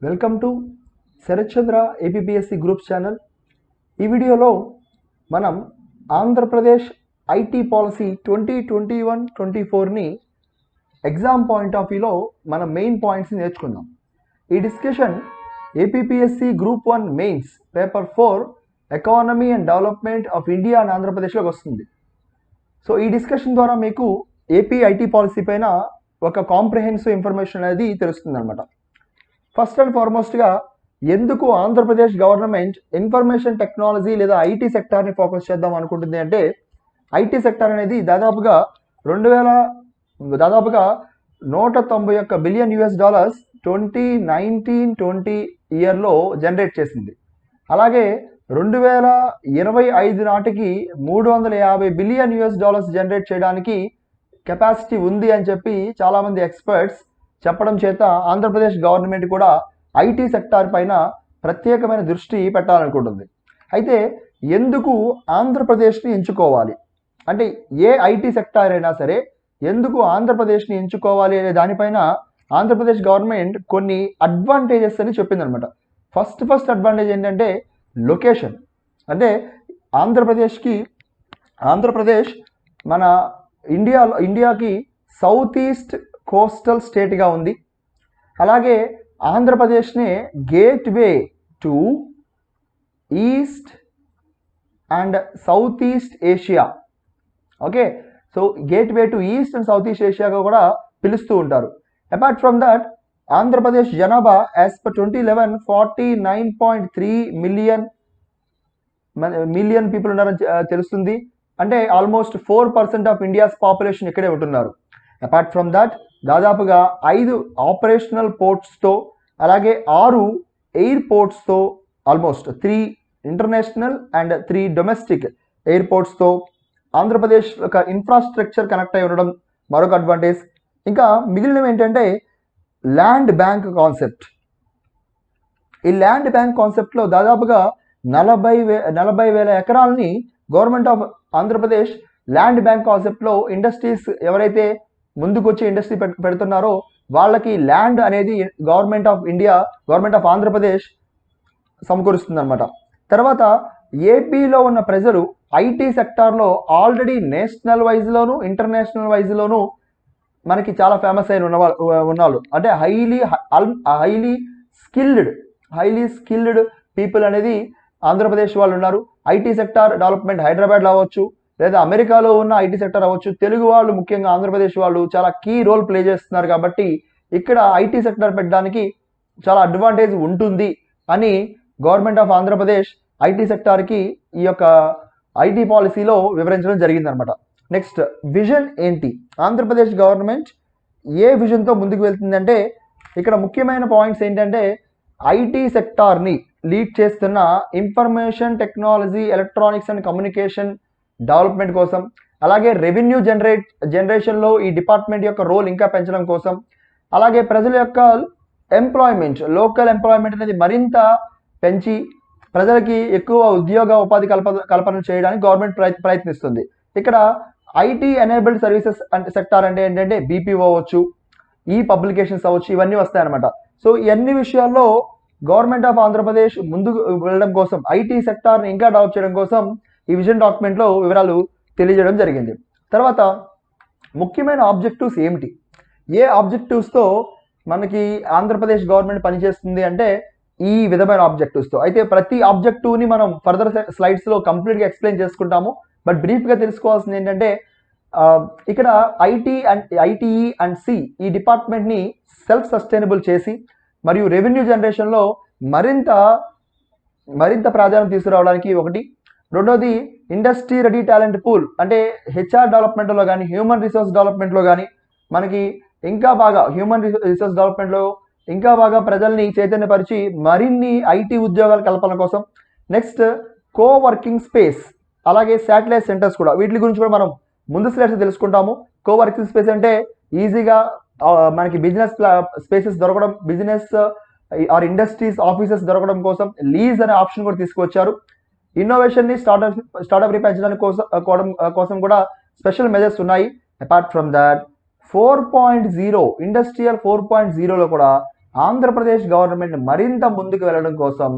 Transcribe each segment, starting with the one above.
Welcome to Sarath Chandra APPSC groups channel. ఈ వీడియోలో మనం Andhra Pradesh IT policy 2021-24ని exam point of వ్యూలో మన మెయిన్ పాయింట్స్ని నేర్చుకుందాం. ఈ discussion APPSC group 1 mains paper 4 economy and development of India and ఆంధ్రప్రదేశ్లోకి వస్తుంది. సో ఈ డిస్కషన్ ద్వారా మీకు ఏపీ ఐటీ పాలసీ పైన ఒక కాంప్రహెన్సివ్ ఇన్ఫర్మేషన్ అనేది తెలుస్తుంది అనమాట. ఫస్ట్ అండ్ ఫార్మోస్ట్గా ఎందుకు ఆంధ్రప్రదేశ్ గవర్నమెంట్ ఇన్ఫర్మేషన్ టెక్నాలజీ లేదా ఐటీ సెక్టార్ని ఫోకస్ చేద్దాం అనుకుంటుంది అంటే, ఐటీ సెక్టార్ అనేది దాదాపుగా 191 బిలియన్ US డాలర్స్ 2019-20 ఇయర్లో జనరేట్ చేసింది. అలాగే 2025 నాటికి 350 బిలియన్ US డాలర్స్ జనరేట్ చేయడానికి కెపాసిటీ ఉంది అని చెప్పి చాలామంది ఎక్స్పర్ట్స్ చెప్పడం చేత ఆంధ్రప్రదేశ్ గవర్నమెంట్ కూడా ఐటీ సెక్టార్ పైన ప్రత్యేకమైన దృష్టి పెట్టాలనుకుంటుంది. అయితే ఎందుకు ఆంధ్రప్రదేశ్ని ఎంచుకోవాలి అంటే, ఏ ఐటీ సెక్టార్ అయినా సరే ఎందుకు ఆంధ్రప్రదేశ్ని ఎంచుకోవాలి అనే దానిపైన ఆంధ్రప్రదేశ్ గవర్నమెంట్ కొన్ని అడ్వాంటేజెస్ అని చెప్పిందనమాట. ఫస్ట్ అడ్వాంటేజ్ ఏంటంటే లొకేషన్. అంటే ఆంధ్రప్రదేశ్ మన ఇండియాకి సౌత్ ఈస్ట్ కోస్టల్ స్టేట్గా ఉంది. అలాగే ఆంధ్రప్రదేశ్నే gateway to east and south east Asia. Okay, so gateway to east and south east ఏషియాగా కూడా పిలుస్తూ ఉంటారు. అపార్ట్ ఫ్రమ్ దట్, ఆంధ్రప్రదేశ్ జనాభా యాజ్ పర్ 2011 49.3 మిలియన్ పీపుల్ ఉన్నారని తెలుస్తుంది. అంటే ఆల్మోస్ట్ 4% ఆఫ్ ఇండియాస్ పాపులేషన్ ఇక్కడే ఉంటున్నారు. అపార్ట్ ఫ్రమ్ దట్, దాదాపుగా 5 ఆపరేషనల్ పోర్ట్స్తో అలాగే 6 ఎయిర్పోర్ట్స్తో, ఆల్మోస్ట్ 3 ఇంటర్నేషనల్ అండ్ 3 డొమెస్టిక్ ఎయిర్పోర్ట్స్తో ఆంధ్రప్రదేశ్ ఒక ఇన్ఫ్రాస్ట్రక్చర్ కనెక్ట్ అయి ఉండడం మరొక అడ్వాంటేజ్. ఇంకా మిగిలినవి ఏంటంటే ల్యాండ్ బ్యాంక్ కాన్సెప్ట్. ఈ ల్యాండ్ బ్యాంక్ కాన్సెప్ట్లో దాదాపుగా 40,000 ఎకరాలని government of Andhra Pradesh land bank కాన్సెప్ట్లో ఇండస్ట్రీస్ ఎవరైతే ముందుకు వచ్చి ఇండస్ట్రీ పెడుతున్నారో వాళ్ళకి ల్యాండ్ అనేది గవర్నమెంట్ ఆఫ్ ఆంధ్రప్రదేశ్ సమకూరుస్తుంది అనమాట. తర్వాత ఏపీలో ఉన్న ప్రజలు ఐటీ సెక్టార్లో ఆల్రెడీ నేషనల్ వైజ్లోను ఇంటర్నేషనల్ వైజ్లోను మనకి చాలా ఫేమస్ అయిన ఉన్నవాళ్ళు, అంటే హైలీ స్కిల్డ్ పీపుల్ అనేది ఆంధ్రప్రదేశ్ వాళ్ళు ఉన్నారు. ఐటీ సెక్టార్ డెవలప్మెంట్ హైదరాబాద్లో అవ్వచ్చు, లేదా అమెరికాలో ఉన్న ఐటీ సెక్టర్ అవ్వచ్చు, తెలుగు వాళ్ళు ముఖ్యంగా ఆంధ్రప్రదేశ్ వాళ్ళు చాలా కీ రోల్ ప్లే చేస్తున్నారు. కాబట్టి ఇక్కడ ఐటీ సెక్టర్ పెట్టడానికి చాలా అడ్వాంటేజ్ ఉంటుంది అని గవర్నమెంట్ ఆఫ్ ఆంధ్రప్రదేశ్ ఐటీ సెక్టార్కి ఈ యొక్క ఐటీ పాలసీలో వివరించడం జరిగిందనమాట. నెక్స్ట్, విజన్ ఏంటి? ఆంధ్రప్రదేశ్ గవర్నమెంట్ ఏ విజన్తో ముందుకు వెళ్తుందంటే, ఇక్కడ ముఖ్యమైన పాయింట్స్ ఏంటంటే ఐటీ సెక్టార్ని లీడ్ చేస్తున్న information technology, electronics and communication development కోసం, అలాగే రెవెన్యూ జనరేషన్లో ఈ డిపార్ట్మెంట్ యొక్క రోల్ ఇంకా పెంచడం కోసం, అలాగే ప్రజల యొక్క లోకల్ ఎంప్లాయ్మెంట్ అనేది మరింత పెంచి ప్రజలకి ఎక్కువ ఉద్యోగ ఉపాధి కల్పన చేయడానికి గవర్నమెంట్ ప్రయత్నిస్తుంది. ఇక్కడ ఐటీ ఎనేబుల్డ్ సర్వీసెస్ అంటే సెక్టార్ అంటే ఏంటంటే బీపీఓ అవ్వచ్చు, ఈ పబ్లికేషన్స్ అవ్వచ్చు, ఇవన్నీ వస్తాయన్నమాట. సో ఇవన్నీ విషయాల్లో గవర్నమెంట్ ఆఫ్ ఆంధ్రప్రదేశ్ ముందుకు వెళ్ళడం కోసం, ఐటీ సెక్టార్ని ఇంకా డెవలప్ చేయడం కోసం ఈ విజన్ డాక్యుమెంట్లో వివరాలు తెలియజేయడం జరిగింది. తర్వాత ముఖ్యమైన ఆబ్జెక్టివ్స్ ఏమిటి? ఏ ఆబ్జెక్టివ్స్తో మనకి ఆంధ్రప్రదేశ్ గవర్నమెంట్ పనిచేస్తుంది అంటే ఈ విధమైన ఆబ్జెక్టివ్స్తో. అయితే ప్రతి ఆబ్జెక్టివ్ని మనం ఫర్దర్ స్లైడ్స్లో కంప్లీట్గా ఎక్స్ప్లెయిన్ చేసుకుంటాము. బట్ బ్రీఫ్గా తెలుసుకోవాల్సింది ఏంటంటే, ఇక్కడ ఐటీఈ అండ్ సి ఈ డిపార్ట్మెంట్ని సెల్ఫ్ సస్టైనబుల్ చేసి మరియు రెవెన్యూ జనరేషన్లో మరింత ప్రాధాన్యం తీసుకురావడానికి ఒకటి. రెండోది, ఇండస్ట్రీ రెడీ టాలెంట్ పూల్ అంటే హెచ్ఆర్ డెవలప్మెంట్లో కానీ హ్యూమన్ రిసోర్స్ డెవలప్మెంట్లో కానీ మనకి ఇంకా బాగా ఇంకా బాగా ప్రజల్ని చైతన్యపరిచి మరిన్ని ఐటీ ఉద్యోగాల కల్పన కోసం. నెక్స్ట్, కోవర్కింగ్ స్పేస్, అలాగే శాటిలైట్ సెంటర్స్ కూడా, వీటి గురించి కూడా మనం ముందు స్లైడ్స్ తెలుసుకుంటాము. కోవర్కింగ్ స్పేస్ అంటే ఈజీగా మనకి బిజినెస్ స్పేసెస్ దొరకడం, బిజినెస్ ఆర్ ఇండస్ట్రీస్ ఆఫీసెస్ దొరకడం కోసం లీజ్ అనే ఆప్షన్ కూడా తీసుకువచ్చారు. ఇన్నోవేషన్ని స్టార్టప్ పెంచడానికి కోసం కూడా స్పెషల్ మెజర్స్ ఉన్నాయి. అపార్ట్ ఫ్రమ్ దాట్ 4.0 ఇండస్ట్రియల్ 4.0లో కూడా ఆంధ్రప్రదేశ్ గవర్నమెంట్ మరింత ముందుకు వెళ్ళడం కోసం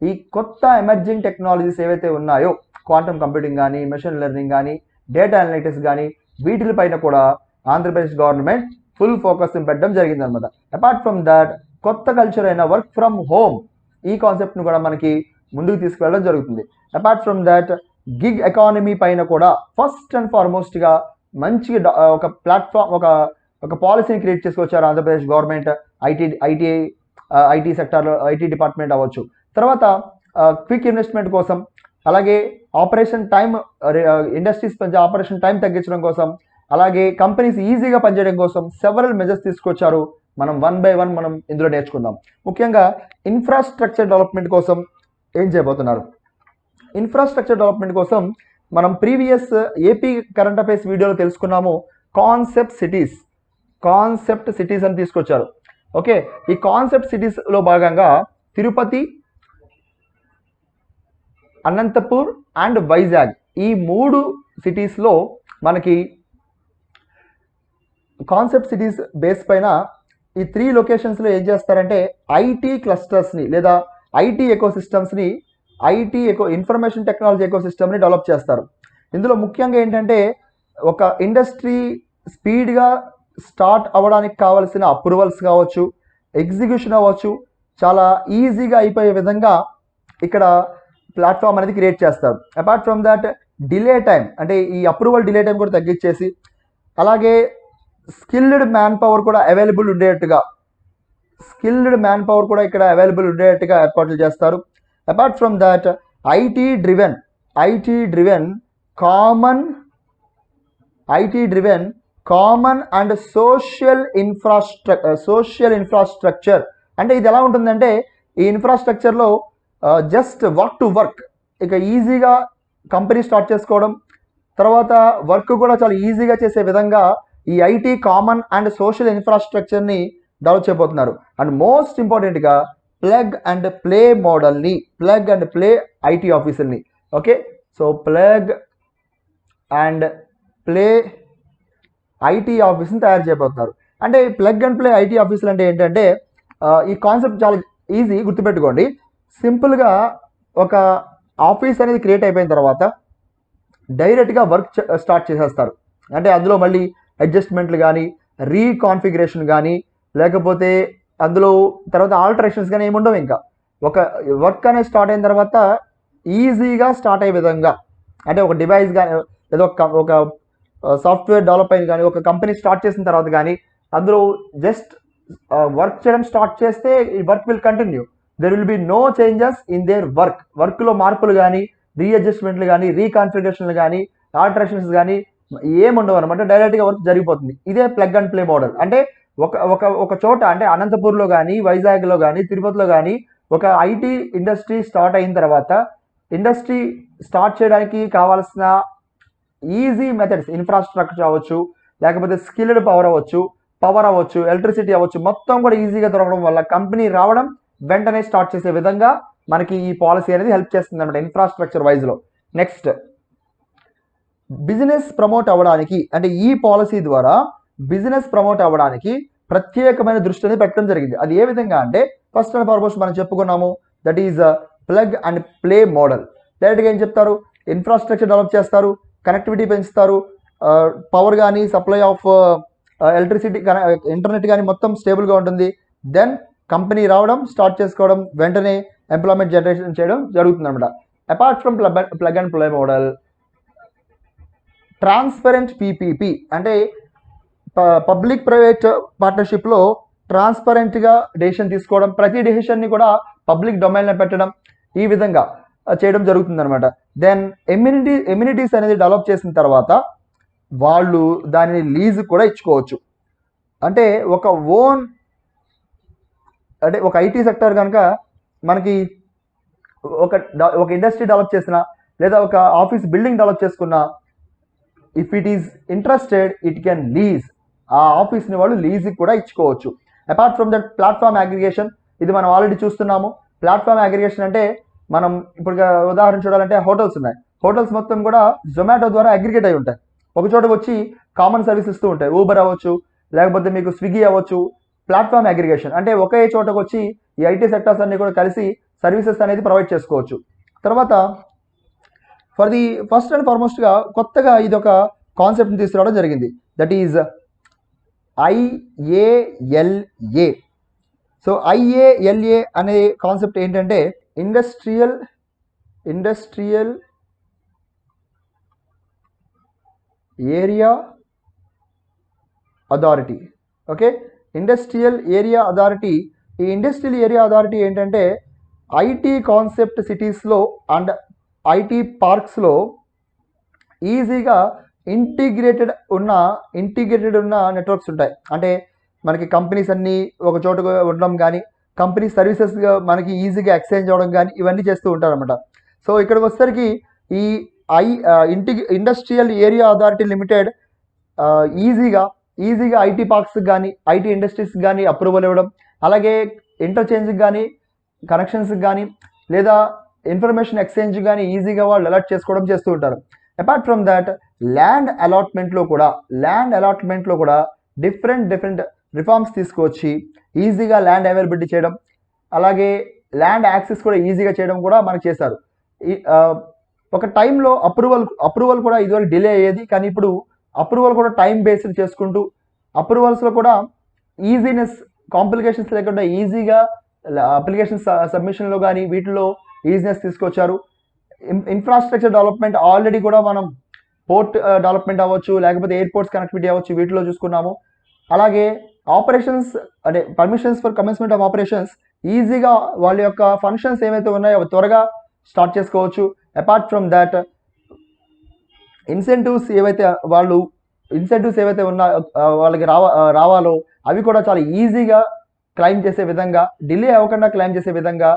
ఈ కొత్త ఎమర్జింగ్ టెక్నాలజీస్ ఏవైతే ఉన్నాయో, క్వాంటమ్ కంప్యూటింగ్ కానీ, మెషిన్ లెర్నింగ్ కానీ, డేటా అనలిటిక్స్ కానీ, వీటిపైన కూడా ఆంధ్రప్రదేశ్ గవర్నమెంట్ ఫుల్ ఫోకస్ పెట్టడం జరిగింది అనమాట. అపార్ట్ ఫ్రమ్ దాట్, కొత్త కల్చర్ అయిన వర్క్ ఫ్రమ్ హోమ్ ఈ కాన్సెప్ట్ను కూడా మనకి ముందుకు తీసుకువెళ్ళడం జరుగుతుంది. Apart from that, gig economy పైన కూడా ఫస్ట్ అండ్ ఫార్మోస్ట్గా మంచి ఒక ప్లాట్ఫామ్, ఒక పాలసీని క్రియేట్ చేసుకొచ్చారు ఆంధ్రప్రదేశ్ గవర్నమెంట్. ఐటీ సెక్టార్లో ఐటీ డిపార్ట్మెంట్ అవ్వచ్చు, తర్వాత క్విక్ ఇన్వెస్ట్మెంట్ కోసం, అలాగే operation time, industries operation time తగ్గించడం కోసం, అలాగే కంపెనీస్ ఈజీగా పనిచేయడం కోసం సెవరల్ మెజర్స్ తీసుకొచ్చారు. మనం 1 by 1 మనం ఇందులో నేర్చుకుందాం. ముఖ్యంగా ఇన్ఫ్రాస్ట్రక్చర్ డెవలప్మెంట్ కోసం ఏం చేయబోతున్నారు. ఇన్ఫ్రాస్ట్రక్చర్ డెవలప్మెంట్ కోసం మనం ప్రీవియస్ ఏపీ కరెంట్ అఫైర్స్ వీడియోలో తెలుసుకున్నాము. కాన్సెప్ట్ సిటీస్ అని తీసుకొచ్చారు. ఓకే, ఈ కాన్సెప్ట్ సిటీస్లో భాగంగా తిరుపతి, అనంతపూర్ అండ్ వైజాగ్, ఈ 3 సిటీస్లో మనకి కాన్సెప్ట్ సిటీస్ బేస్ పైన ఈ 3 లొకేషన్స్లో ఏం చేస్తారంటే ఐటీ క్లస్టర్స్ని లేదా ఐటీ ఎకోసిస్టమ్స్ని, ఇన్ఫర్మేషన్ టెక్నాలజీ ఎకోసిస్టమ్ని డెవలప్ చేస్తారు. ఇందులో ముఖ్యంగా ఏంటంటే ఒక ఇండస్ట్రీ స్పీడ్గా స్టార్ట్ అవ్వడానికి కావాల్సిన అప్రూవల్స్ కావచ్చు, ఎగ్జిక్యూషన్ అవ్వచ్చు, చాలా ఈజీగా అయిపోయే విధంగా ఇక్కడ ప్లాట్ఫామ్ అనేది క్రియేట్ చేస్తారు. Apart from that, delay time, అంటే ఈ అప్రూవల్ డిలే టైం కూడా తగ్గించేసి, అలాగే స్కిల్డ్ మ్యాన్ పవర్ కూడా అవైలబుల్ ఉండేట్టుగా ఇక్కడ అవైలబుల్ ఉండేట్టుగా ఏర్పాట్లు చేస్తారు. Apart from that, IT driven common and social infrastructure. అంటే ఇది ఎలా ఉంటుందంటే ఈ ఇన్ఫ్రాస్ట్రక్చర్లో జస్ట్ వర్క్ టు వర్క్, ఇక ఈజీగా కంపెనీ స్టార్ట్ చేసుకోవడం, తర్వాత వర్క్ కూడా చాలా ఈజీగా చేసే విధంగా ఈ ఐటీ కామన్ అండ్ సోషల్ ఇన్ఫ్రాస్ట్రక్చర్ని డెవలప్ చేయబోతున్నారు. అండ్ మోస్ట్ ఇంపార్టెంట్గా ప్లగ్ అండ్ ప్లే మోడల్ని, ఐటీ ఆఫీసుల్ని, okay, so plug and play IT ఆఫీస్ని తయారు చేయబోతున్నారు. అంటే ప్లగ్ అండ్ ప్లే ఐటీ ఆఫీసులు అంటే ఏంటంటే ఈ కాన్సెప్ట్ చాలా ఈజీ, గుర్తుపెట్టుకోండి. సింపుల్గా ఒక ఆఫీస్ అనేది క్రియేట్ అయిపోయిన తర్వాత డైరెక్ట్గా వర్క్ స్టార్ట్ చేసేస్తారు. అంటే అందులో మళ్ళీ అడ్జస్ట్మెంట్లు కానీ, రీకాన్ఫిగరేషన్ కానీ, లేకపోతే అందులో తర్వాత ఆల్టరేషన్స్ కానీ ఏముండవు. ఇంకా ఒక వర్క్ అనేది స్టార్ట్ అయిన తర్వాత ఈజీగా స్టార్ట్ అయ్యే విధంగా, అంటే ఒక డివైస్ కానీ లేదా ఒక సాఫ్ట్వేర్ డెవలప్ అయింది కానీ, ఒక కంపెనీ స్టార్ట్ చేసిన తర్వాత కానీ అందులో జస్ట్ వర్క్ చేయడం స్టార్ట్ చేస్తే ఈ work will continue. There will be no changes in their వర్క్లో మార్పులు కానీ, రీఅడ్జస్ట్మెంట్లు కానీ, రీకాన్ఫిగరేషన్లు కానీ, ఆల్టరేషన్స్ కానీ ఏముండవు అనమాట. డైరెక్ట్గా వర్క్ జరిగిపోతుంది. ఇదే ప్లగ్ అండ్ ప్లే మోడల్. అంటే ఒక చోట, అంటే అనంతపూర్లో కానీ, వైజాగ్లో కానీ, తిరుపతిలో కానీ ఒక ఐటీ ఇండస్ట్రీ స్టార్ట్ అయిన తర్వాత ఇండస్ట్రీ స్టార్ట్ చేయడానికి కావాల్సిన ఈజీ మెథడ్స్, ఇన్ఫ్రాస్ట్రక్చర్ అవ్వచ్చు, లేకపోతే స్కిల్డ్ పవర్ అవ్వచ్చు, ఎలక్ట్రిసిటీ అవ్వచ్చు, మొత్తం కూడా ఈజీగా దొరకడం వల్ల కంపెనీ రావడం, వెంటనే స్టార్ట్ చేసే విధంగా మనకి ఈ పాలసీ అనేది హెల్ప్ చేస్తుంది అనమాట ఇన్ఫ్రాస్ట్రక్చర్ వైజ్లో. నెక్స్ట్, బిజినెస్ ప్రమోట్ అవ్వడానికి, అంటే ఈ పాలసీ ద్వారా బిజినెస్ ప్రమోట్ అవ్వడానికి ప్రత్యేకమైన దృష్టిని పెట్టడం జరిగింది. అది ఏ విధంగా అంటే ఫస్ట్ అండ్ ఫార్మోస్ట్ మనం చెప్పుకున్నాము, that is plug and play model. డైరెక్ట్గా ఏం చెప్తారు, ఇన్ఫ్రాస్ట్రక్చర్ డెవలప్ చేస్తారు, కనెక్టివిటీ పెంచుతారు, పవర్ కానీ, సప్లై ఆఫ్ ఎలక్ట్రిసిటీ, ఇంటర్నెట్ కానీ మొత్తం స్టేబుల్గా ఉంటుంది. దెన్ కంపెనీ రావడం, స్టార్ట్ చేసుకోవడం, వెంటనే ఎంప్లాయ్మెంట్ జనరేషన్ చేయడం జరుగుతుంది అనమాట. Apart from plug and play model, transparent PPP, అంటే పబ్లిక్ ప్రైవేట్ పార్ట్నర్షిప్లో ట్రాన్స్పరెంట్గా డెసిషన్ తీసుకోవడం, ప్రతి డెసిషన్ని కూడా పబ్లిక్ డొమైన్లో పెట్టడం, ఈ విధంగా చేయడం జరుగుతుంది అనమాట. దెన్ ఎమ్యూనిటీస్ అనేది డెవలప్ చేసిన తర్వాత వాళ్ళు దానిని లీజ్ కూడా ఇచ్చుకోవచ్చు. అంటే ఒక ఐటీ సెక్టర్ కనుక మనకి ఒక ఇండస్ట్రీ డెవలప్ చేసిన, లేదా ఒక ఆఫీస్ బిల్డింగ్ డెవలప్ చేసుకున్న, if it is interested it can lease, ఆ ఆఫీస్ని వాళ్ళు లీజ్కి కూడా ఇచ్చుకోవచ్చు. Apart from that, platform aggregation, ఇది మనం ఆల్రెడీ చూస్తున్నాము. ప్లాట్ఫామ్ అగ్రిగేషన్ అంటే మనం ఇప్పుడు ఉదాహరణ చూడాలంటే హోటల్స్ ఉన్నాయి. హోటల్స్ మొత్తం కూడా జొమాటో ద్వారా అగ్రిగేట్ అయి ఉంటాయి. ఒక చోటకు వచ్చి కామన్ సర్వీస్ ఇస్తూ ఉంటాయి. ఊబర్ అవ్వచ్చు, లేకపోతే మీకు స్విగ్గీ అవ్వచ్చు, ప్లాట్ఫామ్ అగ్రిగేషన్, అంటే ఒకే చోటకు వచ్చి ఈ ఐటీ సెక్టర్స్ అన్ని కూడా కలిసి సర్వీసెస్ అనేది ప్రొవైడ్ చేసుకోవచ్చు. తర్వాత ఫర్ ది ఫస్ట్ అండ్ ఫార్మోస్ట్గా కొత్తగా ఇది ఒక కాన్సెప్ట్ని తీసుకురావడం జరిగింది, that is IALA. So IALA అనే కాన్సెప్ట్ ఏంటంటే industrial area authority. Okay, industrial area authority. ఈ ఇండస్ట్రియల్ ఏరియా అథారిటీ ఏంటంటే ఐటీ కాన్సెప్ట్ సిటీస్లో అండ్ ఐటీ పార్క్స్లో ఈజీగా ఇంటిగ్రేటెడ్ ఉన్న నెట్వర్క్స్ ఉంటాయి. అంటే మనకి కంపెనీస్ అన్నీ ఒక చోట ఉండడం కానీ, కంపెనీ సర్వీసెస్గా మనకి ఈజీగా ఎక్స్చేంజ్ అవ్వడం కానీ ఇవన్నీ చేస్తూ ఉంటారన్నమాట. సో ఇక్కడికి వచ్చేసరికి ఈ ఇండస్ట్రియల్ ఏరియా అథారిటీ లిమిటెడ్ ఈజీగా ఐటీ పార్క్స్కి కానీ ఐటీ ఇండస్ట్రీస్కి కానీ అప్రూవల్ ఇవ్వడం, అలాగే ఇంటర్చేంజ్కి కానీ కనెక్షన్స్కి కానీ లేదా ఇన్ఫర్మేషన్ ఎక్స్చేంజ్ కానీ ఈజీగా వాళ్ళు అలర్ట్ చేసుకోవడం చేస్తూ ఉంటారు. అపార్ట్ ఫ్రమ్ దాట్ ల్యాండ్ అలాట్మెంట్లో కూడా డిఫరెంట్ రిఫార్మ్స్ తీసుకొచ్చి ఈజీగా ల్యాండ్ అవైలబిలిటీ చేయడం, అలాగే ల్యాండ్ యాక్సెస్ కూడా ఈజీగా చేయడం కూడా మనకు చేశారు. ఒక టైంలో అప్రూవల్ కూడా ఇదివరకు డిలే అయ్యేది, కానీ ఇప్పుడు అప్రూవల్ కూడా టైం బేస్డ్ చేసుకుంటూ అప్రూవల్స్లో కూడా ఈజీనెస్, కాంప్లికేషన్స్ లేకుండా ఈజీగా అప్లికేషన్ సబ్మిషన్లో కానీ వీటిలో ఈజీనెస్ తీసుకొచ్చారు. ఇన్ఫ్రాస్ట్రక్చర్ డెవలప్మెంట్ ఆల్రెడీ కూడా మనం పోర్ట్ డెవలప్మెంట్ అవ్వచ్చు, లేకపోతే ఎయిర్పోర్ట్స్ కనెక్టివిటీ అవ్వచ్చు, వీటిలో చూసుకున్నాము. అలాగే ఆపరేషన్స్ అంటే permissions for commencement of operations ఈజీగా వాళ్ళ యొక్క ఫంక్షన్స్ ఏవైతే ఉన్నాయో అవి త్వరగా స్టార్ట్ చేసుకోవచ్చు. అపార్ట్ ఫ్రమ్ దాట్ ఇన్సెంటివ్స్ ఏవైతే వాళ్ళకి రావాలో అవి కూడా చాలా ఈజీగా క్లెయిమ్ చేసే విధంగా, డిలే అవ్వకుండా క్లెయిమ్ చేసే విధంగా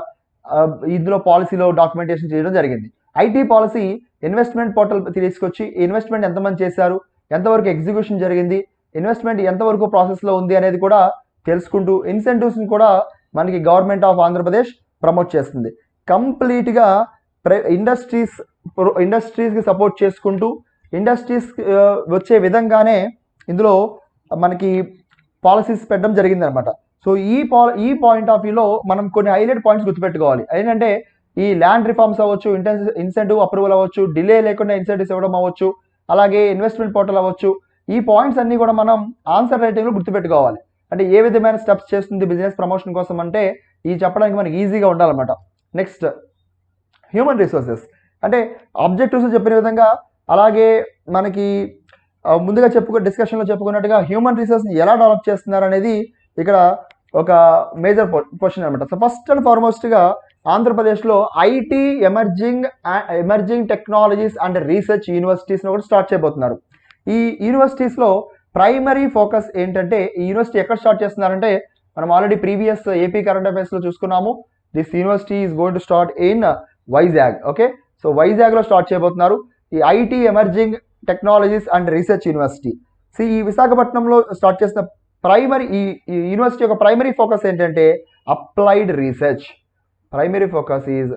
ఇందులో పాలసీలో డాక్యుమెంటేషన్ చేయడం జరిగింది. ఐటీ పాలసీ ఇన్వెస్ట్మెంట్ పోర్టల్ తీసుకొచ్చి ఇన్వెస్ట్మెంట్ ఎంతమంది చేశారు, ఎంతవరకు ఎగ్జిక్యూషన్ జరిగింది, ఇన్వెస్ట్మెంట్ ఎంతవరకు ప్రాసెస్లో ఉంది అనేది కూడా తెలుసుకుంటూ ఇన్సెంటివ్స్ని కూడా మనకి గవర్నమెంట్ ఆఫ్ ఆంధ్రప్రదేశ్ ప్రమోట్ చేస్తుంది. కంప్లీట్గా ఇండస్ట్రీస్కి సపోర్ట్ చేసుకుంటూ ఇండస్ట్రీస్ వచ్చే విధంగానే ఇందులో మనకి పాలసీస్ పెట్టడం జరిగిందనమాట. సో ఈ పాయింట్ ఆఫ్ వ్యూలో మనం కొన్ని హైలైట్ పాయింట్స్ గుర్తుపెట్టుకోవాలి. ఏంటంటే ఈ ల్యాండ్ రిఫార్మ్స్ అవ్వచ్చు, ఇన్సెంటివ్ అప్రూవల్ అవ్వచ్చు, డిలే లేకుండా ఇన్సెంటివ్స్ ఇవ్వడం అవ్వచ్చు, అలాగే ఇన్వెస్ట్మెంట్ పోర్టల్ అవ్వచ్చు, ఈ పాయింట్స్ అన్నీ కూడా మనం ఆన్సర్ రైటింగ్లో గుర్తుపెట్టుకోవాలి. అంటే ఏ విధమైన స్టెప్స్ చేస్తుంది బిజినెస్ ప్రమోషన్ కోసం అంటే ఈ చెప్పడానికి మనకి ఈజీగా ఉండాలన్నమాట. నెక్స్ట్ హ్యూమన్ రిసోర్సెస్, అంటే ఆబ్జెక్టివ్స్ చెప్పిన విధంగా, అలాగే మనకి ముందుగా డిస్కషన్లో చెప్పుకున్నట్టుగా హ్యూమన్ రిసోర్స్ని ఎలా డెవలప్ చేస్తున్నారు అనేది ఇక్కడ ఒక మేజర్ క్వశ్చన్ అనమాట. సో ఫస్ట్ అండ్ ఫార్మోస్ట్గా ఆంధ్రప్రదేశ్లో IT emerging technologies and research యూనివర్సిటీస్ని కూడా స్టార్ట్ చేయబోతున్నారు. ఈ యూనివర్సిటీస్లో ప్రైమరీ ఫోకస్ ఏంటంటే, ఈ యూనివర్సిటీ ఎక్కడ స్టార్ట్ చేస్తున్నారంటే మనం ఆల్రెడీ ప్రీవియస్ ఏపీ కరెంట్ అఫైర్స్లో చూసుకున్నాము. This university is going to start in Vizag. Okay, so వైజాగ్లో స్టార్ట్ చేయబోతున్నారు ఈ IT emerging technologies and research university. ఈ విశాఖపట్నంలో స్టార్ట్ చేసిన ఈ యూనివర్సిటీ యొక్క ప్రైమరీ ఫోకస్ ఏంటంటే applied research. Primary focus is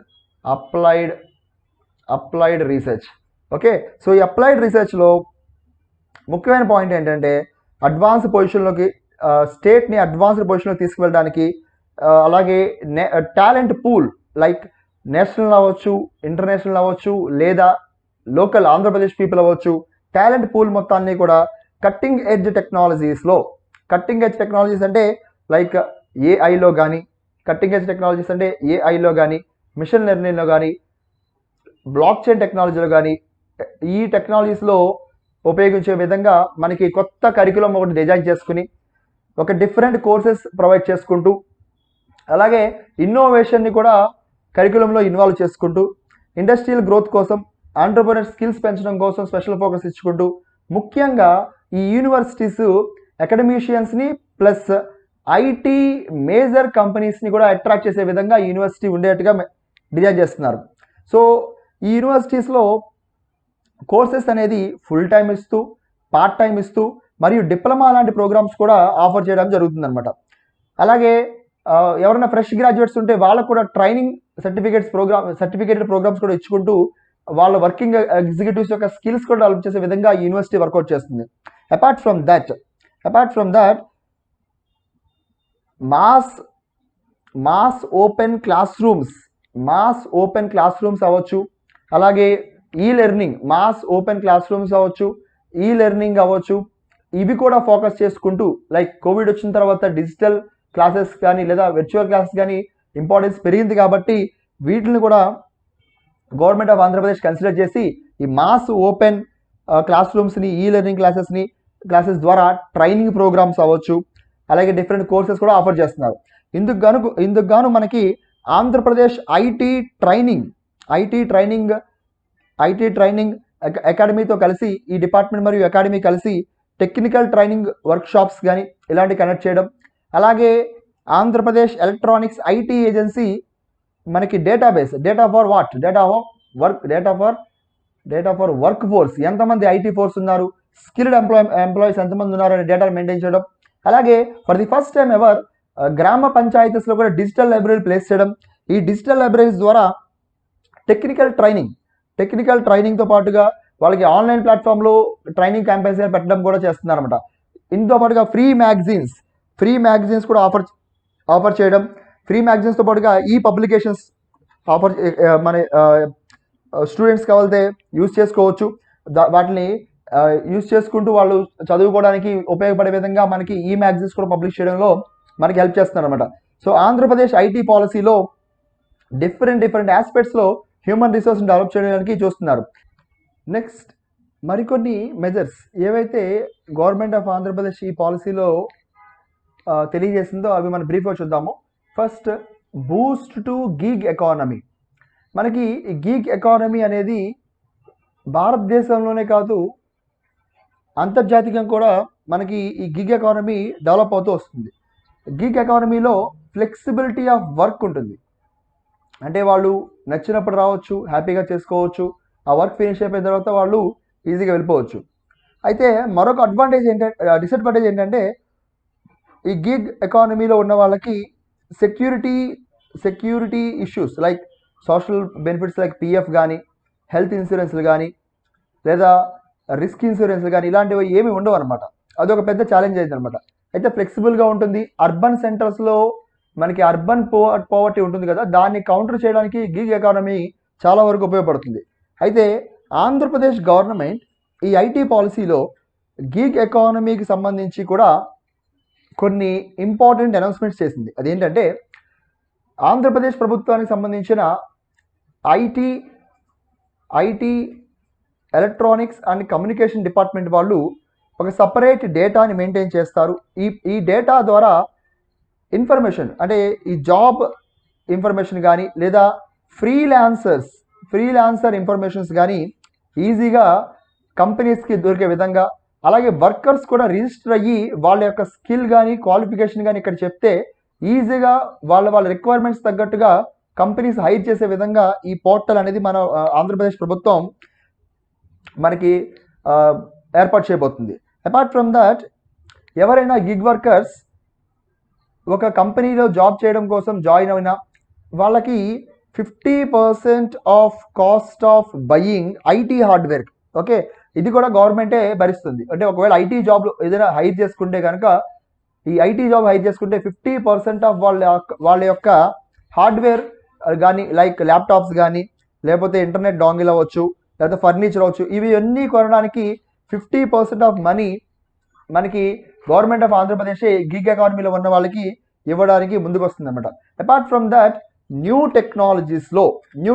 applied research. Okay, so ఈ అప్లైడ్ రీసెర్చ్లో ముఖ్యమైన పాయింట్ ఏంటంటే అడ్వాన్స్ పొజిషన్లోకి స్టేట్ని అడ్వాన్స్డ్ పొజిషన్లోకి తీసుకువెళ్ళడానికి, అలాగే టాలెంట్ పూల్ లైక్ నేషనల్ అవ్వచ్చు, ఇంటర్నేషనల్ అవ్వచ్చు, లేదా లోకల్ ఆంధ్రప్రదేశ్ పీపుల్ అవ్వచ్చు, టాలెంట్ పూల్ మొత్తాన్ని కూడా కట్టింగ్ ఎడ్జ్ టెక్నాలజీస్ అంటే లైక్ ఏఐలో కానీ, మిషన్ లెర్నింగ్లో కానీ, బ్లాక్ చైన్ టెక్నాలజీలో కానీ, ఈ టెక్నాలజీస్లో ఉపయోగించే విధంగా మనకి కొత్త కరికులం ఒకటి డిజైన్ చేసుకుని ఒక డిఫరెంట్ కోర్సెస్ ప్రొవైడ్ చేసుకుంటూ, అలాగే ఇన్నోవేషన్ని కూడా కరికులంలో ఇన్వాల్వ్ చేసుకుంటూ, ఇండస్ట్రియల్ గ్రోత్ కోసం, ఆంటర్ప్రెన్యూర్ స్కిల్స్ పెంచడం కోసం స్పెషల్ ఫోకస్ ఇచ్చుకుంటూ, ముఖ్యంగా ఈ యూనివర్సిటీస్ అకాడమిషియన్స్ని ప్లస్ ఐటీ మేజర్ కంపెనీస్ని కూడా అట్రాక్ట్ చేసే విధంగా యూనివర్సిటీ ఉండేట్టుగా డిజైన్ చేస్తున్నారు. సో ఈ యూనివర్సిటీస్లో కోర్సెస్ అనేది ఫుల్ టైం ఇస్తూ, పార్ట్ టైం ఇస్తూ, మరియు డిప్లొమా లాంటి ప్రోగ్రామ్స్ కూడా ఆఫర్ చేయడం జరుగుతుందన్నమాట. అలాగే ఎవరైనా ఫ్రెష్ గ్రాడ్యుయేట్స్ ఉంటే వాళ్ళకు కూడా ట్రైనింగ్ సర్టిఫికేటెడ్ ప్రోగ్రామ్స్ కూడా ఇచ్చుకుంటూ వాళ్ళ వర్కింగ్ ఎగ్జిక్యూటివ్స్ యొక్క స్కిల్స్ కూడా డెవలప్ చేసే విధంగా యూనివర్సిటీ వర్కౌట్ చేస్తుంది. Apart from that mass mass open class rooms అవ్వచ్చు, అలాగే ఈ learning mass open class rooms అవ్వచ్చు, ఈ లెర్నింగ్ అవ్వచ్చు. ఇవి కూడా ఫోకస్ చేసుకుంటూ లైక్ కోవిడ్ వచ్చిన తర్వాత డిజిటల్ క్లాసెస్ కానీ లేదా వర్చువల్ క్లాసెస్ కానీ ఇంపార్టెన్స్ పెరిగింది కాబట్టి వీటిని కూడా గవర్నమెంట్ ఆఫ్ ఆంధ్రప్రదేశ్ కన్సిడర్ చేసి ఈ మాస్ ఓపెన్ క్లాస్ రూమ్స్ని, ఈ లెర్నింగ్ క్లాసెస్ ద్వారా ట్రైనింగ్ ప్రోగ్రామ్స్ అవ్వచ్చు, అలాగే డిఫరెంట్ కోర్సెస్ కూడా ఆఫర్ చేస్తున్నారు. ఇందుకు గాను మనకి ఆంధ్రప్రదేశ్ ఐటీ ట్రైనింగ్ అకాడమీతో కలిసి, ఈ డిపార్ట్మెంట్ మరియు అకాడమీ కలిసి టెక్నికల్ ట్రైనింగ్ వర్క్షాప్స్ కానీ ఇలాంటివి కండక్ట్ చేయడం. అలాగే ఆంధ్రప్రదేశ్ ఎలక్ట్రానిక్స్ ఐటీ ఏజెన్సీ మనకి డేటా ఫర్ వర్క్ ఫోర్స్, ఎంతమంది ఐటీ ఫోర్స్ ఉన్నారు, స్కిల్డ్ ఎంప్లాయీస్ ఎంతమంది ఉన్నారు అనే డేటా మెయింటైన్ చేయడం. అలాగే for the first time ever గ్రామ పంచాయతీస్లో కూడా డిజిటల్ లైబ్రరీ ప్లేస్ చేయడం. ఈ డిజిటల్ లైబ్రరీస్ ద్వారా టెక్నికల్ ట్రైనింగ్తో పాటుగా వాళ్ళకి ఆన్లైన్ ప్లాట్ఫామ్లో ట్రైనింగ్ క్యాంపెయిన్స్ పెట్టడం కూడా చేస్తున్నారు అనమాట. ఇందుతో పాటుగా ఫ్రీ మ్యాగజైన్స్ కూడా ఆఫర్ చేయడం. ఫ్రీ మ్యాగజైన్స్తో పాటుగా ఈ పబ్లికేషన్స్ ఆఫర్ మన స్టూడెంట్స్ కావాలితే యూజ్ చేసుకోవచ్చు. వాటిని యూజ్ చేసుకుంటూ వాళ్ళు చదువుకోవడానికి ఉపయోగపడే విధంగా మనకి ఈ మ్యాగజైన్స్ కూడా పబ్లిష్ చేయడంలో మనకి హెల్ప్ చేస్తున్నారు అనమాట. సో ఆంధ్రప్రదేశ్ ఐటీ పాలసీలో డిఫరెంట్ ఆస్పెక్ట్స్లో హ్యూమన్ రిసోర్స్ని డెవలప్ చేయడానికి చూస్తున్నారు. నెక్స్ట్ మరికొన్ని మెజర్స్ ఏవైతే గవర్నమెంట్ ఆఫ్ ఆంధ్రప్రదేశ్ ఈ పాలసీలో తెలియజేసిందో అవి మనం బ్రీఫ్గా చూద్దాము. First, Boost to gig economy. మనకి ఈ గిగ్ ఎకానమీ అనేది భారతదేశంలోనే కాదు అంతర్జాతీయంగా కూడా మనకి ఈ గిగ్ ఎకానమీ డెవలప్ అవుతూ వస్తుంది. గిగ్ ఎకానమీలో ఫ్లెక్సిబిలిటీ ఆఫ్ వర్క్ ఉంటుంది. అంటే వాళ్ళు నచ్చినప్పుడు రావచ్చు, హ్యాపీగా చేసుకోవచ్చు, ఆ వర్క్ ఫినిష్ అయిపోయిన తర్వాత వాళ్ళు ఈజీగా వెళ్ళిపోవచ్చు. అయితే మరొక డిసడ్వాంటేజ్ ఏంటంటే ఈ గిగ్ ఎకానమీలో ఉన్న వాళ్ళకి security issues like social benefits like PF కానీ, హెల్త్ ఇన్సూరెన్స్లు కానీ, లేదా రిస్క్ ఇన్సూరెన్స్లు కానీ ఇలాంటివి ఏమి ఉండవు అనమాట. అదొక పెద్ద ఛాలెంజ్ అయింది అనమాట. అయితే ఫ్లెక్సిబుల్గా ఉంటుంది. అర్బన్ సెంటర్స్లో మనకి అర్బన్ పోవర్టీ ఉంటుంది కదా, దాన్ని కౌంటర్ చేయడానికి గిగ్ ఎకానమీ చాలా వరకు ఉపయోగపడుతుంది. అయితే ఆంధ్రప్రదేశ్ గవర్నమెంట్ ఈ ఐటీ పాలసీలో గిగ్ ఎకానమీకి సంబంధించి కూడా కొన్ని ఇంపార్టెంట్ అనౌన్స్మెంట్స్ చేసింది. అదేంటంటే ఆంధ్రప్రదేశ్ ప్రభుత్వానికి సంబంధించిన IT electronics and communication department వాళ్ళు ఒక సపరేట్ డేటాని మెయింటైన్ చేస్తారు. ఈ డేటా ద్వారా ఇన్ఫర్మేషన్ అంటే ఈ జాబ్ ఇన్ఫర్మేషన్ కానీ లేదా ఫ్రీలాన్సర్ ఇన్ఫర్మేషన్స్ కానీ ఈజీగా కంపెనీస్కి దొరికే విధంగా, అలాగే వర్కర్స్ కూడా రిజిస్టర్ అయ్యి వాళ్ళ యొక్క స్కిల్ కానీ క్వాలిఫికేషన్ కానీ ఇక్కడ చెప్తే ఈజీగా వాళ్ళ రిక్వైర్మెంట్స్ తగ్గట్టుగా కంపెనీస్ హైర్ చేసే విధంగా ఈ పోర్టల్ అనేది మన ఆంధ్రప్రదేశ్ ప్రభుత్వం మనకి ఏర్పాటు చేయబోతుంది. అపార్ట్ ఫ్రమ్ దట్ ఎవరైనా గిగ్ వర్కర్స్ ఒక కంపెనీలో జాబ్ చేయడం కోసం జాయిన్ అయినా వాళ్ళకి 50% of cost of buying IT hardware. Okay, ఇది కూడా గవర్నమెంటే భరిస్తుంది. అంటే ఒకవేళ ఐటీ జాబ్ ఏదైనా హైర్ చేసుకుంటే కనుక ఈ ఐటీ జాబ్ హైర్ చేసుకుంటే 50% ఆఫ్ వాళ్ళ యొక్క హార్డ్వేర్ కానీ లైక్ ల్యాప్టాప్స్ కానీ లేకపోతే ఇంటర్నెట్ డాంగిల్ అవ్వచ్చు, లేకపోతే ఫర్నిచర్ అవ్వచ్చు, ఇవి అన్నీ కొనడానికి 50% ఆఫ్ మనీ మనకి గవర్నమెంట్ ఆఫ్ ఆంధ్రప్రదేశ్ గిగ్ ఎకానమీలో ఉన్న వాళ్ళకి ఇవ్వడానికి ముందుకు వస్తుంది అనమాట. Apart from that new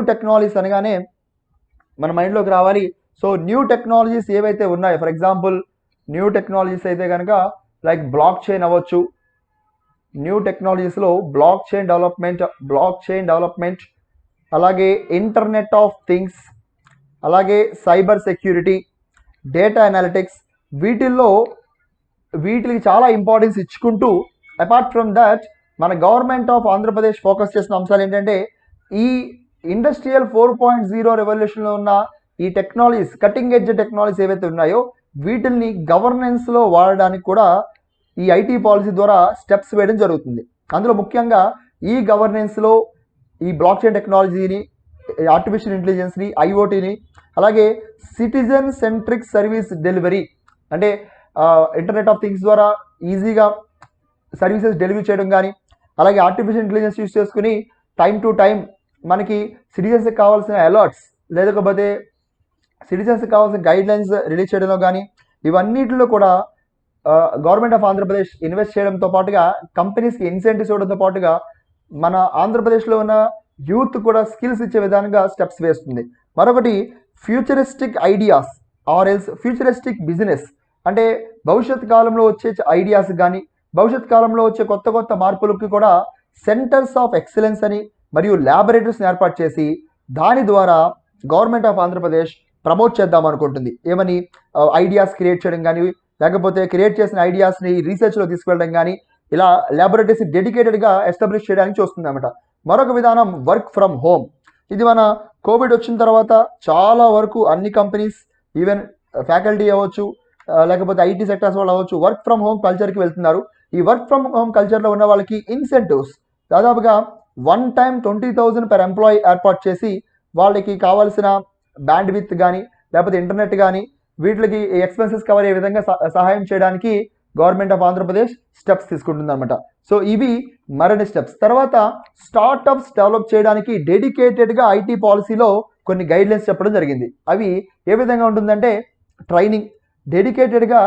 technologies అనగానే మన మైండ్లోకి రావాలి. సో న్యూ టెక్నాలజీస్ ఏవైతే ఉన్నాయో, ఫర్ ఎగ్జాంపుల్ న్యూ టెక్నాలజీస్ అయితే కనుక లైక్ బ్లాక్ చైన్ అవ్వచ్చు. న్యూ టెక్నాలజీస్లో బ్లాక్ చైన్ డెవలప్మెంట్, అలాగే ఇంటర్నెట్ ఆఫ్ థింగ్స్, అలాగే సైబర్ సెక్యూరిటీ, డేటా అనాలిటిక్స్, వీటికి చాలా ఇంపార్టెన్స్ ఇచ్చుకుంటూ అపార్ట్ ఫ్రమ్ దట్ మన గవర్నమెంట్ ఆఫ్ ఆంధ్రప్రదేశ్ ఫోకస్ చేసిన అంశాలు ఏంటంటే ఈ ఇండస్ట్రియల్ 4.0 రెవల్యూషన్లో ఉన్న ఈ టెక్నాలజీస్, కటింగ్ ఎడ్జ్ టెక్నాలజీస్ ఏవైతే ఉన్నాయో వీటిని గవర్నెన్స్లో వాడడానికి కూడా ఈ ఐటీ పాలసీ ద్వారా స్టెప్స్ వేయడం జరుగుతుంది. అందులో ముఖ్యంగా ఈ గవర్నెన్స్లో ఈ బ్లాక్ చైన్ టెక్నాలజీని, ఆర్టిఫిషియల్ ఇంటెలిజెన్స్ని, ఐఓటీని, అలాగే సిటిజన్ సెంట్రిక్ సర్వీస్ డెలివరీ అంటే ఇంటర్నెట్ ఆఫ్ థింగ్స్ ద్వారా ఈజీగా సర్వీసెస్ డెలివరీ చేయడం కానీ, అలాగే ఆర్టిఫిషియల్ ఇంటెలిజెన్స్ యూస్ చేసుకుని టైం టు టైం మనకి సిటిజన్స్కి కావాల్సిన అలర్ట్స్ లేకపోతే సిటిజన్స్కి కావాల్సిన గైడ్ లైన్స్ రిలీజ్ చేయడంలో కానీ, ఇవన్నిటిలో కూడా గవర్నమెంట్ ఆఫ్ ఆంధ్రప్రదేశ్ ఇన్వెస్ట్ చేయడంతో పాటుగా కంపెనీస్కి ఇన్సెంటివ్స్ ఇవ్వడంతో పాటుగా మన ఆంధ్రప్రదేశ్లో ఉన్న యూత్ కూడా స్కిల్స్ ఇచ్చే విధానంగా స్టెప్స్ వేస్తుంది. మరొకటి futuristic ideas or else futuristic business, అంటే భవిష్యత్ కాలంలో వచ్చే ఐడియాస్ కానీ భవిష్యత్ కాలంలో వచ్చే కొత్త కొత్త మార్పులకి కూడా సెంటర్స్ ఆఫ్ ఎక్సలెన్స్ అని మరియు ల్యాబొరేటరీస్ని ఏర్పాటు చేసి దాని ద్వారా గవర్నమెంట్ ఆఫ్ ఆంధ్రప్రదేశ్ ప్రమోట్ చేద్దాం అనుకుంటుంది. ఏమని ఐడియాస్ క్రియేట్ చేయడం కానీ, లేకపోతే క్రియేట్ చేసిన ఐడియాస్ని రీసెర్చ్లో తీసుకెళ్ళడం కానీ, ఇలా ల్యాబొరేటరీస్ డెడికేటెడ్గా ఎస్టాబ్లిష్ చేయడానికి చూస్తుంది అన్నమాట. మరొక విధానం వర్క్ ఫ్రమ్ హోమ్. ఇది మన కోవిడ్ వచ్చిన తర్వాత చాలా వరకు అన్ని కంపెనీస్, ఈవెన్ ఫ్యాకల్టీ అవ్వచ్చు లేకపోతే ఐటీ సెక్టర్స్ వాళ్ళు అవ్వచ్చు, వర్క్ ఫ్రమ్ హోమ్ కల్చర్కి వెళ్తున్నారు. ఈ వర్క్ ఫ్రమ్ హోమ్ కల్చర్లో ఉన్న వాళ్ళకి ఇన్సెంటివ్స్ దాదాపుగా 1 time 20,000 per ఎంప్లాయీ ఏర్పాటు చేసి వాళ్ళకి కావాల్సిన బ్యాండ్ విత్ కానీ లేకపోతే ఇంటర్నెట్ కానీ వీటికి ఎక్స్పెన్సెస్ కవర్ అయ్యే విధంగా సహాయం చేయడానికి గవర్నమెంట్ ఆఫ్ ఆంధ్రప్రదేశ్ స్టెప్స్ తీసుకుంటుంది అనమాట. సో ఇవి మరిన్ని స్టెప్స్. తర్వాత స్టార్టప్స్ డెవలప్ చేయడానికి డెడికేటెడ్గా ఐటీ పాలసీలో కొన్ని గైడ్లైన్స్ చెప్పడం జరిగింది. అవి ఏ విధంగా ఉంటుందంటే ట్రైనింగ్, డెడికేటెడ్గా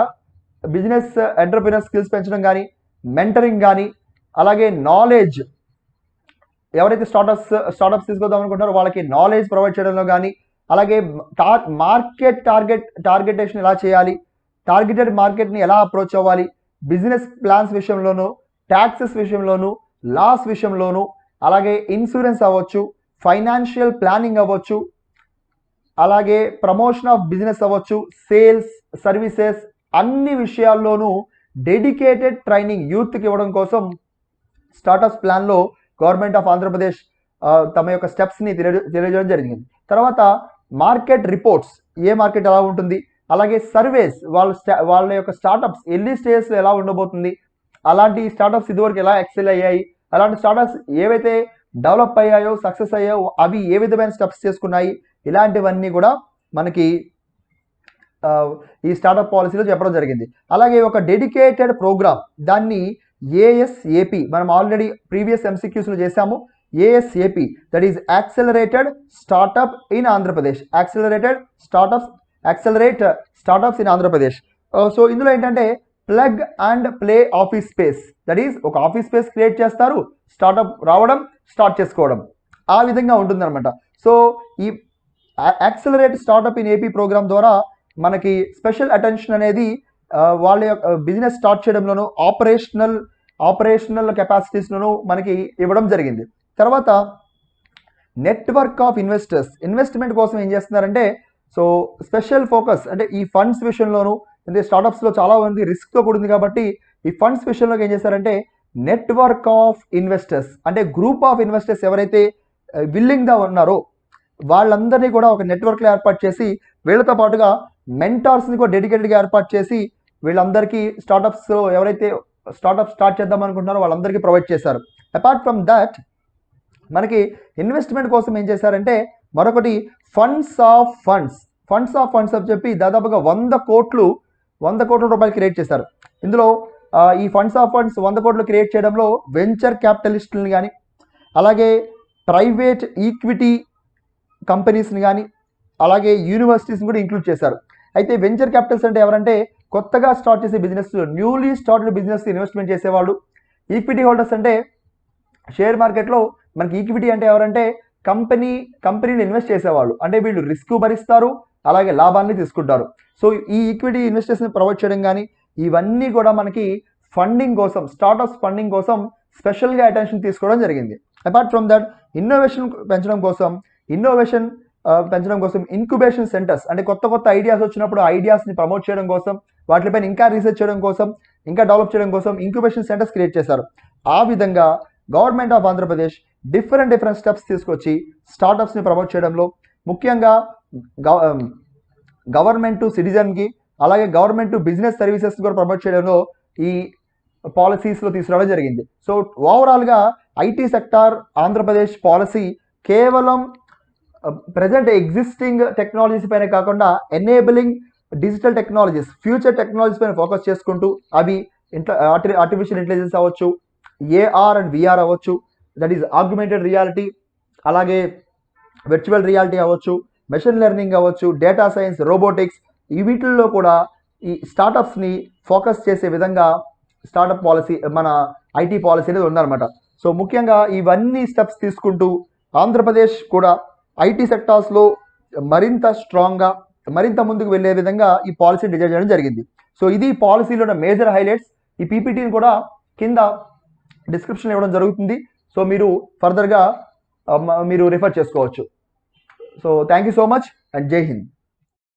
బిజినెస్ ఎంటర్ప్రినర్ స్కిల్స్ పెంచడం కానీ, మెంటరింగ్ కానీ, అలాగే నాలెడ్జ్ ఎవరైతే స్టార్టప్స్ తీసుకొద్దాం అనుకుంటారో వాళ్ళకి నాలెడ్జ్ ప్రొవైడ్ చేయడంలో కానీ, అలాగే మార్కెట్ టార్గెటేషన్ ఎలా చేయాలి, టార్గెటెడ్ మార్కెట్ని ఎలా అప్రోచ్ అవ్వాలి, బిజినెస్ ప్లాన్స్ విషయంలోనూ, ట్యాక్సెస్ విషయంలోనూ, లాస్ విషయంలోనూ, అలాగే ఇన్సూరెన్స్ అవ్వచ్చు, ఫైనాన్షియల్ ప్లానింగ్ అవ్వచ్చు, అలాగే ప్రమోషన్ ఆఫ్ బిజినెస్ అవ్వచ్చు, సేల్స్, సర్వీసెస్, అన్ని విషయాల్లోనూ డెడికేటెడ్ ట్రైనింగ్ యూత్కి ఇవ్వడం కోసం స్టార్టప్స్ ప్లాన్లో గవర్నమెంట్ ఆఫ్ ఆంధ్రప్రదేశ్ తమ యొక్క స్టెప్స్ని తెలియజేయడం జరిగింది. తర్వాత మార్కెట్ రిపోర్ట్స్, ఏ మార్కెట్ ఎలా ఉంటుంది, అలాగే సర్వేస్ వాళ్ళ యొక్క స్టార్టప్స్ ఎర్లీ స్టేజ్లో ఎలా ఉండబోతుంది, అలాంటి స్టార్టప్స్ ఇదివరకు ఎలా ఎక్సెల్ అయ్యాయి, అలాంటి స్టార్టప్స్ ఏవైతే డెవలప్ అయ్యాయో సక్సెస్ అయ్యాయో అవి ఏ విధమైన స్టెప్స్ చేసుకున్నాయి, ఇలాంటివన్నీ కూడా మనకి ఈ స్టార్టప్ పాలసీలో చెప్పడం జరిగింది. అలాగే ఒక డెడికేటెడ్ ప్రోగ్రామ్, దాన్ని ఏఎస్ఏపి, మనం ఆల్రెడీ ప్రీవియస్ ఎంసీక్యూస్లో చేశాము. ASAP that is accelerated startup in Andhra Pradesh, accelerate startups in Andhra Pradesh. So ఇందులో ఏంటంటే plug and play office space, that is ఒక ఆఫీస్ స్పేస్ క్రియేట్ చేస్తారు, స్టార్టప్ రావడం, స్టార్ట్ చేసుకోవడం, ఆ విధంగా ఉంటుందన్నమాట. సో ఈ accelerate startup in AP programme ద్వారా మనకి స్పెషల్ అటెన్షన్ అనేది వాళ్ళ యొక్క బిజినెస్ స్టార్ట్ చేయడంలోనూ ఆపరేషనల్ కెపాసిటీస్లోనూ మనకి ఇవ్వడం జరిగింది. తర్వాత నెట్వర్క్ ఆఫ్ ఇన్వెస్ట్మెంట్ కోసం ఏం చేస్తున్నారంటే, సో స్పెషల్ ఫోకస్ అంటే ఈ ఫండ్స్ విషయంలోనూ, అంటే స్టార్టప్స్లో చాలా మంది రిస్క్తో కూడింది కాబట్టి ఈ ఫండ్స్ విషయంలో ఏం చేశారంటే నెట్వర్క్ ఆఫ్ ఇన్వెస్టర్స్, అంటే గ్రూప్ ఆఫ్ ఇన్వెస్టర్స్ ఎవరైతే విల్లింగ్గా ఉన్నారో వాళ్ళందరినీ కూడా ఒక నెట్వర్క్లో ఏర్పాటు చేసి వీళ్ళతో పాటుగా మెంటార్స్ని కూడా డెడికేటెడ్గా ఏర్పాటు చేసి వీళ్ళందరికీ స్టార్టప్స్లో ఎవరైతే స్టార్టప్ స్టార్ట్ చేద్దాం అనుకుంటున్నారో వాళ్ళందరికీ ప్రొవైడ్ చేశారు. అపార్ట్ ఫ్రమ్ దట్ మనకి ఇన్వెస్ట్మెంట్ కోసం ఏం చేశారంటే మరొకటి ఫండ్స్ ఆఫ్ ఫండ్స్ అని చెప్పి దాదాపుగా 100 కోట్ల రూపాయలు క్రియేట్ చేశారు. ఇందులో ఈ ఫండ్స్ 100 కోట్లు క్రియేట్ చేయడంలో వెంచర్ క్యాపిటలిస్టులని కానీ, అలాగే ప్రైవేట్ ఈక్విటీ కంపెనీస్ని కానీ, అలాగే యూనివర్సిటీస్ని కూడా ఇంక్లూడ్ చేశారు. అయితే వెంచర్ క్యాపిటల్స్ అంటే ఎవరంటే కొత్తగా స్టార్ట్ చేసే business, newly started business investment చేసేవాళ్ళు. ఈక్విటీ హోల్డర్స్ అంటే షేర్ మార్కెట్లో మనకి ఈక్విటీ అంటే ఎవరంటే కంపెనీని ఇన్వెస్ట్ చేసేవాళ్ళు, అంటే వీళ్ళు రిస్క్ భరిస్తారు, అలాగే లాభాన్ని తీసుకుంటారు. సో ఈ ఈక్విటీ ఇన్వెస్టర్స్ని ప్రొవైడ్ చేయడం కానీ ఇవన్నీ కూడా మనకి ఫండింగ్ కోసం, స్టార్టప్స్ ఫండింగ్ కోసం స్పెషల్గా అటెన్షన్ తీసుకోవడం జరిగింది. అపార్ట్ ఫ్రమ్ దట్ ఇన్నోవేషన్ పెంచడం కోసం ఇంక్యుబేషన్ సెంటర్స్, అంటే కొత్త ఐడియాస్ వచ్చినప్పుడు ఐడియాస్ని ప్రమోట్ చేయడం కోసం, వాటిపైన ఇంకా రీసెర్చ్ చేయడం కోసం, ఇంకా డెవలప్ చేయడం కోసం ఇంక్యుబేషన్ సెంటర్స్ క్రియేట్ చేశారు. ఆ విధంగా government of Andhra Pradesh different steps తీసుకొచ్చి స్టార్టప్స్ని ప్రమోట్ చేయడంలో, ముఖ్యంగా గవర్నమెంట్ టు సిటిజన్కి, అలాగే గవర్నమెంట్ టు బిజినెస్ సర్వీసెస్ కూడా ప్రమోట్ చేయడంలో ఈ పాలసీస్లో తీసుకురావడం జరిగింది. సో ఓవరాల్గా ఐటీ సెక్టార్ ఆంధ్రప్రదేశ్ పాలసీ కేవలం ప్రజెంట్ ఎగ్జిస్టింగ్ టెక్నాలజీస్ పైన కాకుండా enabling digital technologies, future technologies పైన ఫోకస్ చేసుకుంటూ అవి ఆర్టిఫిషియల్ ఇంటెలిజెన్స్ అవ్వచ్చు, ఏఆర్ అండ్ విఆర్ అవ్వచ్చు, దట్ ఈస్ ఆగ్మెంటెడ్ రియాలిటీ, అలాగే వర్చువల్ రియాలిటీ అవ్వచ్చు, మెషిన్ లెర్నింగ్ అవ్వచ్చు, డేటా సైన్స్, రోబోటిక్స్, ఈ వీటిల్లో కూడా ఈ స్టార్టప్స్ని ఫోకస్ చేసే విధంగా స్టార్టప్ పాలసీ, మన ఐటీ పాలసీ అనేది ఉందన్నమాట. సో ముఖ్యంగా ఇవన్నీ స్టెప్స్ తీసుకుంటూ ఆంధ్రప్రదేశ్ కూడా ఐటీ సెక్టార్స్లో మరింత స్ట్రాంగ్గా, మరింత ముందుకు వెళ్ళే విధంగా ఈ పాలసీ డిజైన్ చేయడం జరిగింది. సో ఇది పాలసీలో ఉన్న మేజర్ హైలైట్స్. ఈ పీపీటీని కూడా కింద డిస్క్రిప్షన్ ఇవ్వడం జరుగుతుంది. సో మీరు ఫర్దర్గా మీరు రిఫర్ చేసుకోవచ్చు. So thank you so much and జై హింద్.